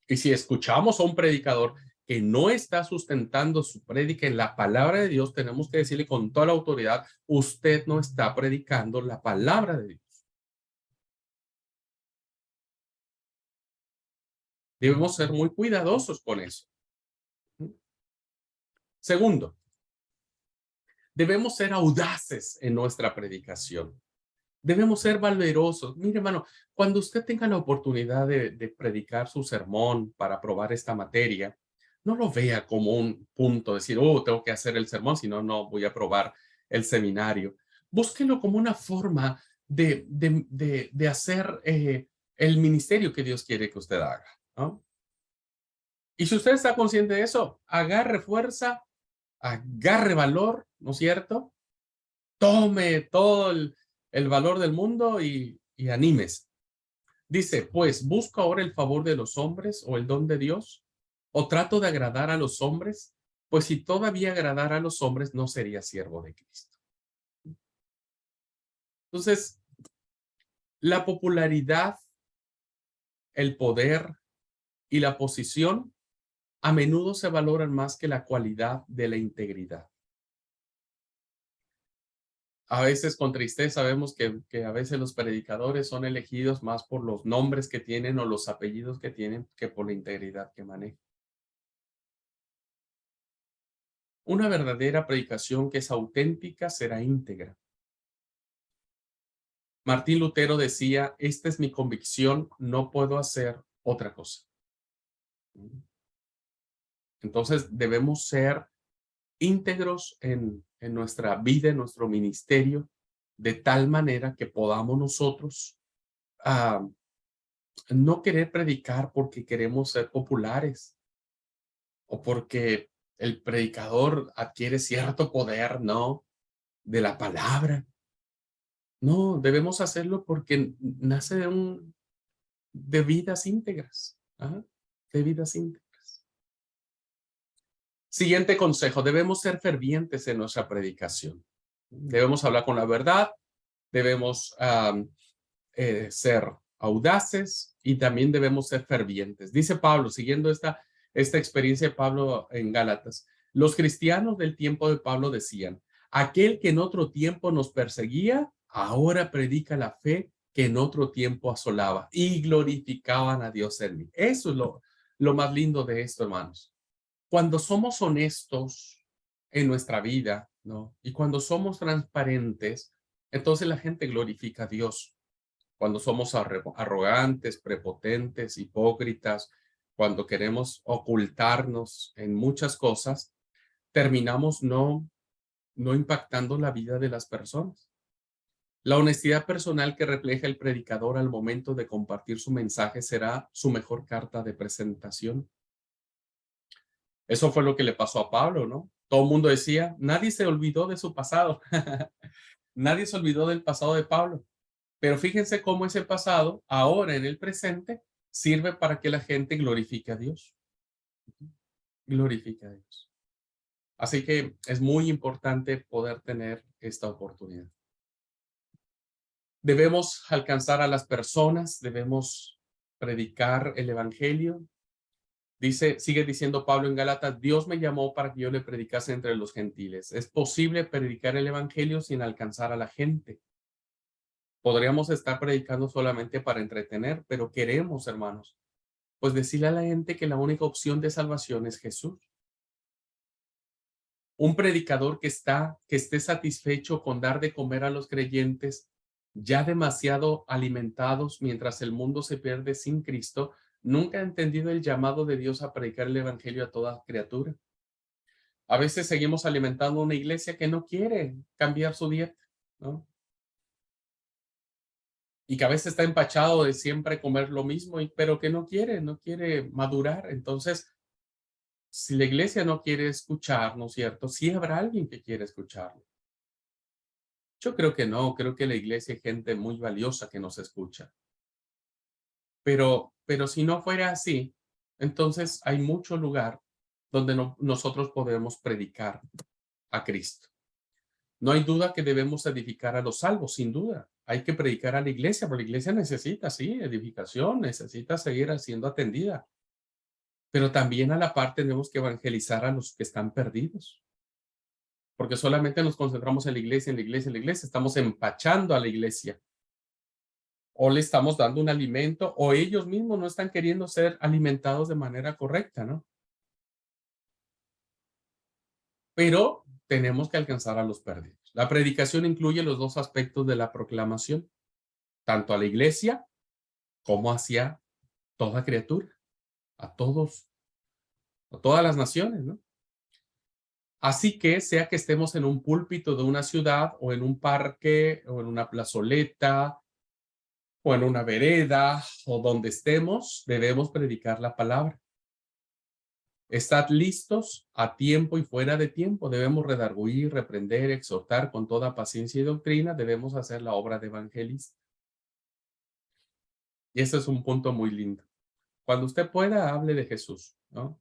Y si escuchamos a un predicador que no está sustentando su prédica en la palabra de Dios, tenemos que decirle con toda la autoridad, usted no está predicando la palabra de Dios. Debemos ser muy cuidadosos con eso. Segundo, debemos ser audaces en nuestra predicación. Debemos ser valerosos. Mire, hermano, cuando usted tenga la oportunidad de predicar su sermón para probar esta materia, no lo vea como un punto, decir, oh, tengo que hacer el sermón, si no, no voy a probar el seminario. Búsquelo como una forma de hacer el ministerio que Dios quiere que usted haga, ¿no? Y si usted está consciente de eso, agarre fuerza, agarre valor, ¿no es cierto? Tome todo el valor del mundo y anímese. Dice, pues, ¿busco ahora el favor de los hombres o el don de Dios? ¿O trato de agradar a los hombres? Pues si todavía agradara a los hombres, no sería siervo de Cristo. Entonces, la popularidad, el poder y la posición a menudo se valoran más que la cualidad de la integridad. A veces con tristeza vemos que a veces los predicadores son elegidos más por los nombres que tienen o los apellidos que tienen que por la integridad que manejan. Una verdadera predicación que es auténtica será íntegra. Martín Lutero decía, esta es mi convicción, no puedo hacer otra cosa. Entonces debemos ser íntegros en nuestra vida, en nuestro ministerio, de tal manera que podamos nosotros no querer predicar porque queremos ser populares o porque el predicador adquiere cierto poder, ¿no? De la palabra. No, debemos hacerlo porque nace de vidas íntegras, ¿ah? De vidas íntegras. Siguiente consejo, debemos ser fervientes en nuestra predicación. Debemos hablar con la verdad, debemos ser audaces y también debemos ser fervientes. Dice Pablo, siguiendo esta experiencia de Pablo en Gálatas, los cristianos del tiempo de Pablo decían, aquel que en otro tiempo nos perseguía, ahora predica la fe que en otro tiempo asolaba y glorificaban a Dios en mí. Eso es lo más lindo de esto, hermanos. Cuando somos honestos en nuestra vida, ¿no? Y cuando somos transparentes, entonces la gente glorifica a Dios. Cuando somos arrogantes, prepotentes, hipócritas, cuando queremos ocultarnos en muchas cosas, terminamos no impactando la vida de las personas. La honestidad personal que refleja el predicador al momento de compartir su mensaje será su mejor carta de presentación. Eso fue lo que le pasó a Pablo, ¿no? Todo el mundo decía, nadie se olvidó de su pasado. Nadie se olvidó del pasado de Pablo. Pero fíjense cómo ese pasado, ahora en el presente, sirve para que la gente glorifique a Dios. Glorifique a Dios. Así que es muy importante poder tener esta oportunidad. Debemos alcanzar a las personas, debemos predicar el evangelio. Sigue diciendo Pablo en Gálatas, Dios me llamó para que yo le predicase entre los gentiles. Es posible predicar el evangelio sin alcanzar a la gente. Podríamos estar predicando solamente para entretener, pero queremos, hermanos, pues decirle a la gente que la única opción de salvación es Jesús. Un predicador que esté satisfecho con dar de comer a los creyentes ya demasiado alimentados mientras el mundo se pierde sin Cristo, nunca ha entendido el llamado de Dios a predicar el evangelio a toda criatura. A veces seguimos alimentando una iglesia que no quiere cambiar su dieta, ¿no? Y que a veces está empachado de siempre comer lo mismo, pero que no quiere madurar. Entonces, si la iglesia no quiere escuchar, ¿no es cierto? Sí habrá alguien que quiere escucharlo. Yo creo que no, creo que la iglesia hay gente muy valiosa que nos escucha. Pero si no fuera así, entonces hay mucho lugar donde nosotros podemos predicar a Cristo. No hay duda que debemos edificar a los salvos, sin duda. Hay que predicar a la iglesia, porque la iglesia necesita, sí, edificación, necesita seguir siendo atendida. pero también a la par tenemos que evangelizar a los que están perdidos, porque solamente nos concentramos en la iglesia, en la iglesia, en la iglesia, estamos empachando a la iglesia, o le estamos dando un alimento, o ellos mismos no están queriendo ser alimentados de manera correcta, ¿no? Pero tenemos que alcanzar a los perdidos. La predicación incluye los dos aspectos de la proclamación, tanto a la iglesia como hacia toda criatura, a todos, a todas las naciones, ¿no? Así que sea que estemos en un púlpito de una ciudad o en un parque o en una plazoleta o en una vereda o donde estemos, debemos predicar la palabra. Estad listos a tiempo y fuera de tiempo. Debemos redarguir, reprender, exhortar con toda paciencia y doctrina. Debemos hacer la obra de evangelista. Y ese es un punto muy lindo. Cuando usted pueda, hable de Jesús, ¿no?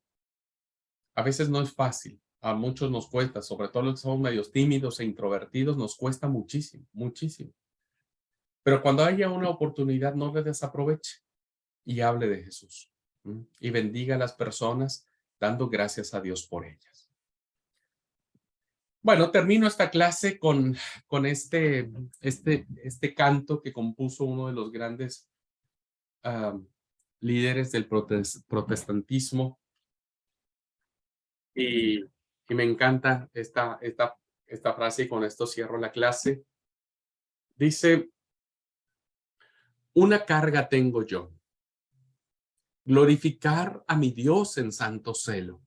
A veces no es fácil. A muchos nos cuesta, sobre todo los que somos medios tímidos e introvertidos, nos cuesta muchísimo, muchísimo. Pero cuando haya una oportunidad, no le desaproveche y hable de Jesús. Y bendiga a las personas dando gracias a Dios por ellas. Bueno, termino esta clase con este canto que compuso uno de los grandes líderes del protestantismo. Y me encanta esta frase y con esto cierro la clase. Dice, una carga tengo yo, glorificar a mi Dios en santo celo,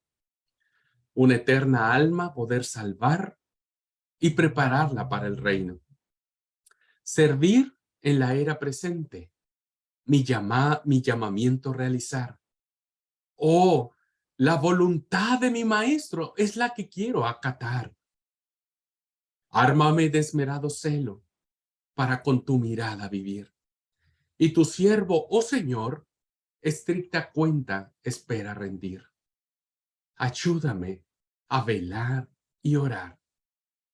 una eterna alma poder salvar y prepararla para el reino. Servir en la era presente, mi llamamiento realizar. Oh, la voluntad de mi maestro es la que quiero acatar. Ármame de esmerado celo para con tu mirada vivir. Y tu siervo, oh Señor, estricta cuenta espera rendir. Ayúdame a velar y orar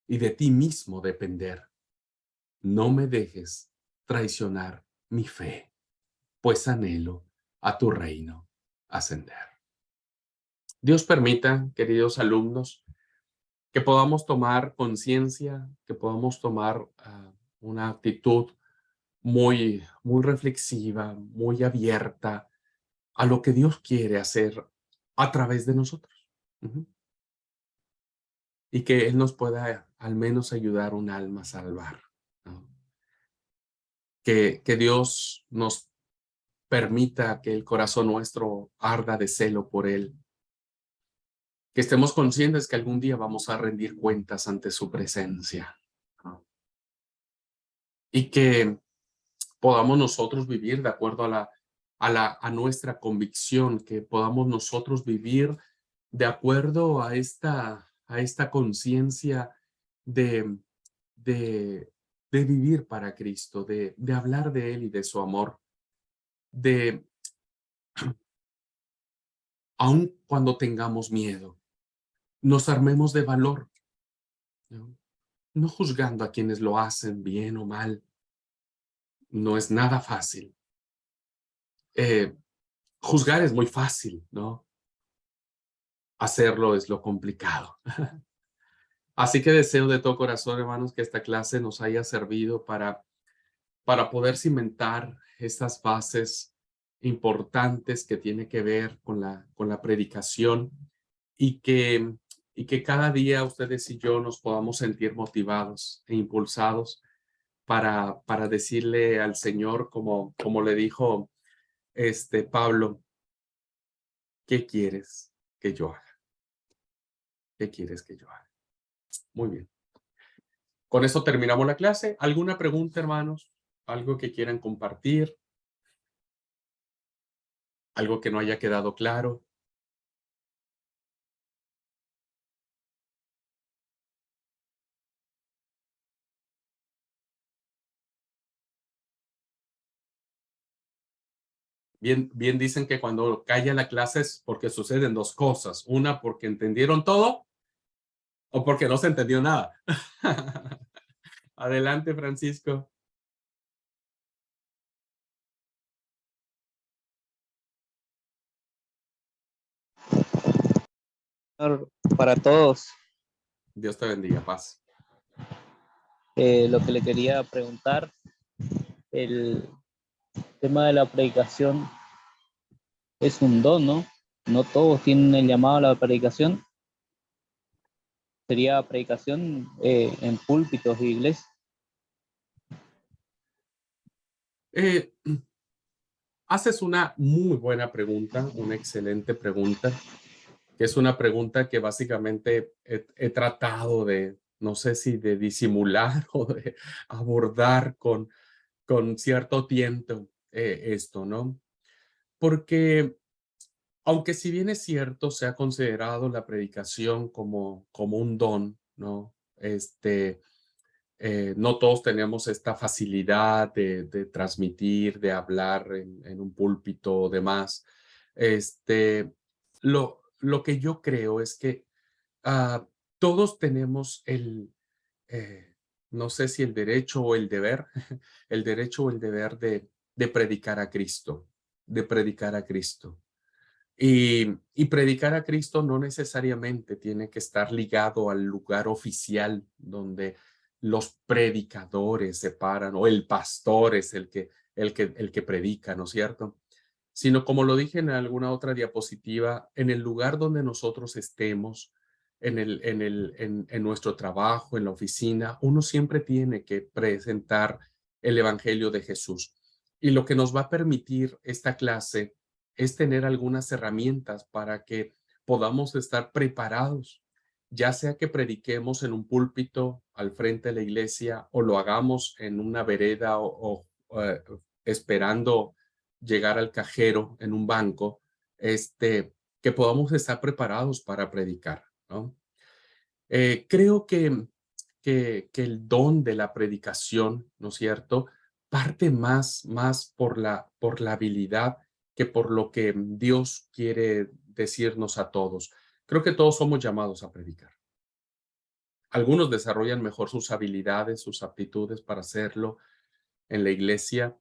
y de ti mismo depender. No me dejes traicionar mi fe, pues anhelo a tu reino ascender. Dios permita, queridos alumnos, que podamos tomar conciencia, que podamos tomar una actitud muy reflexiva, muy abierta a lo que Dios quiere hacer a través de nosotros. Y que Él nos pueda al menos ayudar un alma a salvar, ¿no? Que Dios nos permita que el corazón nuestro arda de celo por Él, que estemos conscientes que algún día vamos a rendir cuentas ante su presencia, ¿no? Y que podamos nosotros vivir de acuerdo a nuestra convicción, que podamos nosotros vivir de acuerdo a esta conciencia de, de, de vivir para Cristo, de hablar de Él y de su amor, de aun cuando tengamos miedo, nos armemos de valor, ¿no? No juzgando a quienes lo hacen bien o mal. No es nada fácil. Juzgar es muy fácil, ¿no? Hacerlo es lo complicado. Así que deseo de todo corazón, hermanos, que esta clase nos haya servido para poder cimentar estas bases importantes que tiene que ver con la predicación y que cada día ustedes y yo nos podamos sentir motivados e impulsados para decirle al Señor, como le dijo Pablo, ¿qué quieres que yo haga? ¿Qué quieres que yo haga? Muy bien. Con eso terminamos la clase. ¿Alguna pregunta, hermanos? ¿Algo que quieran compartir? ¿Algo que no haya quedado claro? Bien dicen que cuando calla la clase es porque suceden dos cosas. Una, porque entendieron todo o porque no se entendió nada. Adelante, Francisco. Para todos. Dios te bendiga, paz. Lo que le quería preguntar, el tema de la predicación es un don, ¿no? No todos tienen el llamado a la predicación. Sería predicación en púlpitos e iglesias. Haces una muy buena pregunta, una excelente pregunta, que es una pregunta que básicamente he tratado de, no sé si de disimular o de abordar con cierto tiento esto, ¿no? Porque aunque si bien es cierto, se ha considerado la predicación como un don, ¿no? No todos tenemos esta facilidad de transmitir, de hablar en un púlpito o demás. Lo que yo creo es que todos tenemos eh, no sé si el derecho o el deber, el derecho o el deber de predicar a Cristo, de predicar a Cristo. Y predicar a Cristo no necesariamente tiene que estar ligado al lugar oficial donde los predicadores se paran o el pastor es el que predica, ¿no es cierto? Sino como lo dije en alguna otra diapositiva, en el lugar donde nosotros estemos, en nuestro trabajo, en la oficina, uno siempre tiene que presentar el Evangelio de Jesús. Y lo que nos va a permitir esta clase es tener algunas herramientas para que podamos estar preparados, ya sea que prediquemos en un púlpito al frente de la iglesia o lo hagamos en una vereda o esperando llegar al cajero en un banco, que podamos estar preparados para predicar, ¿no? Creo que el don de la predicación, ¿no es cierto?, parte más por la habilidad que por lo que Dios quiere decirnos a todos. Creo que todos somos llamados a predicar. Algunos desarrollan mejor sus habilidades, sus aptitudes para hacerlo en la iglesia,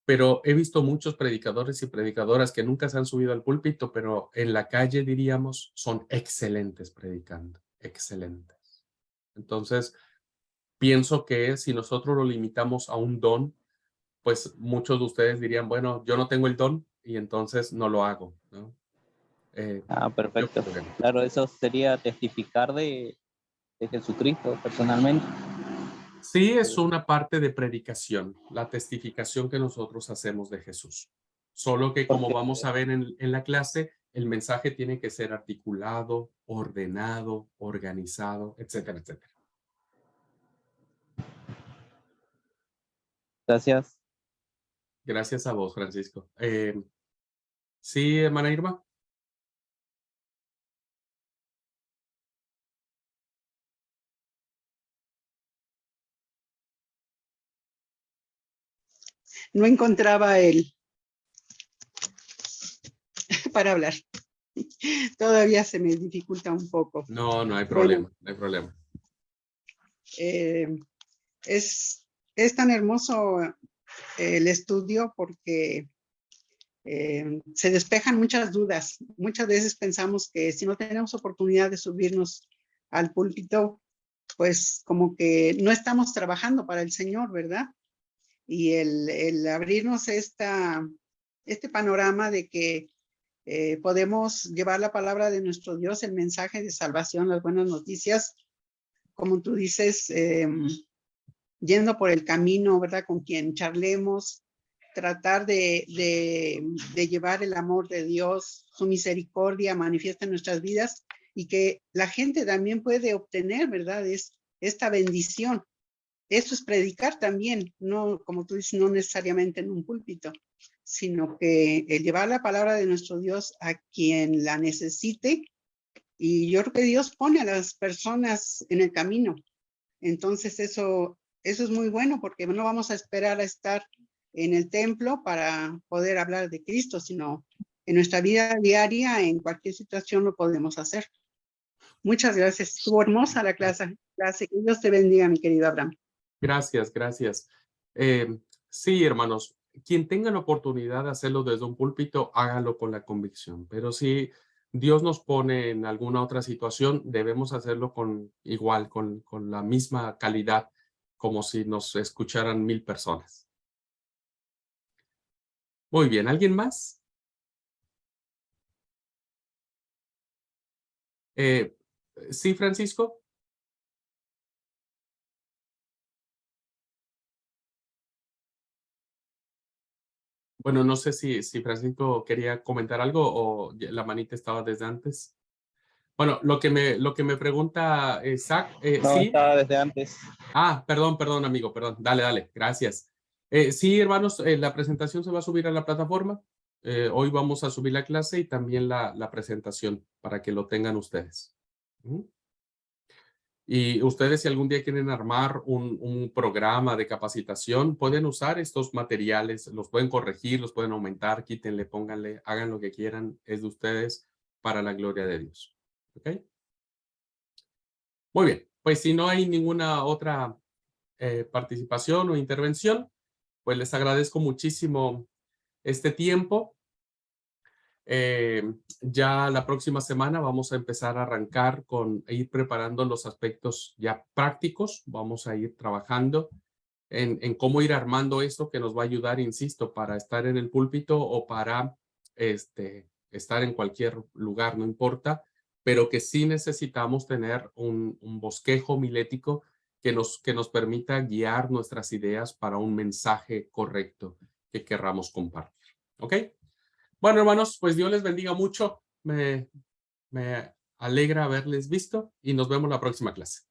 pero he visto muchos predicadores y predicadoras que nunca se han subido al púlpito, pero en la calle, diríamos, son excelentes predicando, excelentes. Entonces, pienso que si nosotros lo limitamos a un don, pues muchos de ustedes dirían, bueno, yo no tengo el don y entonces no lo hago, ¿no? Yo Perfecto. creo que no. Claro, eso sería testificar de Jesucristo personalmente. Sí, es una parte de predicación, la testificación que nosotros hacemos de Jesús. Solo que como Porque, vamos a ver en la clase, el mensaje tiene que ser articulado, ordenado, organizado, etcétera, etcétera. gracias. Gracias a vos, Francisco. Sí, hermana Irma. No encontraba el para hablar. Todavía se me dificulta un poco. No, no hay Bueno, problema, no hay problema. es, es tan hermoso el estudio porque se despejan muchas dudas. Muchas veces pensamos que si no tenemos oportunidad de subirnos al púlpito, pues como que no estamos trabajando para el Señor, ¿verdad? Y el abrirnos este panorama de que podemos llevar la palabra de nuestro Dios, el mensaje de salvación, las buenas noticias, como tú dices, yendo por el camino, ¿verdad? Con quien charlemos, tratar de llevar el amor de Dios, su misericordia manifiesta en nuestras vidas y que la gente también puede obtener, ¿verdad? Es esta bendición. Eso es predicar también, no, como tú dices, no necesariamente en un púlpito, sino que el llevar la palabra de nuestro Dios a quien la necesite. Y yo creo que Dios pone a las personas en el camino. Entonces eso es muy bueno porque no vamos a esperar a estar en el templo para poder hablar de Cristo, sino en nuestra vida diaria, en cualquier situación lo podemos hacer. Muchas gracias. Estuvo hermosa la clase. Que Dios te bendiga, mi querido Abraham. Gracias, gracias. Sí, hermanos, quien tenga la oportunidad de hacerlo desde un púlpito, hágalo con la convicción. Pero si Dios nos pone en alguna otra situación, debemos hacerlo con la misma calidad, como si nos escucharan 1000 personas. Muy bien, ¿alguien más? Sí, Francisco. Bueno, no sé si Francisco quería comentar algo o la manita estaba desde antes. Bueno, lo que me pregunta Zach, No, sí. estaba desde antes. Perdón, amigo, perdón. Dale, gracias. Sí, hermanos, la presentación se va a subir a la plataforma. Hoy vamos a subir la clase y también la presentación para que lo tengan ustedes. Y ustedes, si algún día quieren armar un programa de capacitación, pueden usar estos materiales, los pueden corregir, los pueden aumentar, quítenle, pónganle, hagan lo que quieran, es de ustedes para la gloria de Dios. ¿Ok? Muy bien, pues si no hay ninguna otra participación o intervención, pues les agradezco muchísimo este tiempo. Ya la próxima semana vamos a empezar a arrancar con ir preparando los aspectos ya prácticos. Vamos a ir trabajando en cómo ir armando esto que nos va a ayudar, insisto, para estar en el púlpito o para estar en cualquier lugar, no importa, pero que sí necesitamos tener un bosquejo homilético que nos permita guiar nuestras ideas para un mensaje correcto que querramos compartir. ¿Ok? Bueno, hermanos, pues Dios les bendiga mucho. Me alegra haberles visto y nos vemos la próxima clase.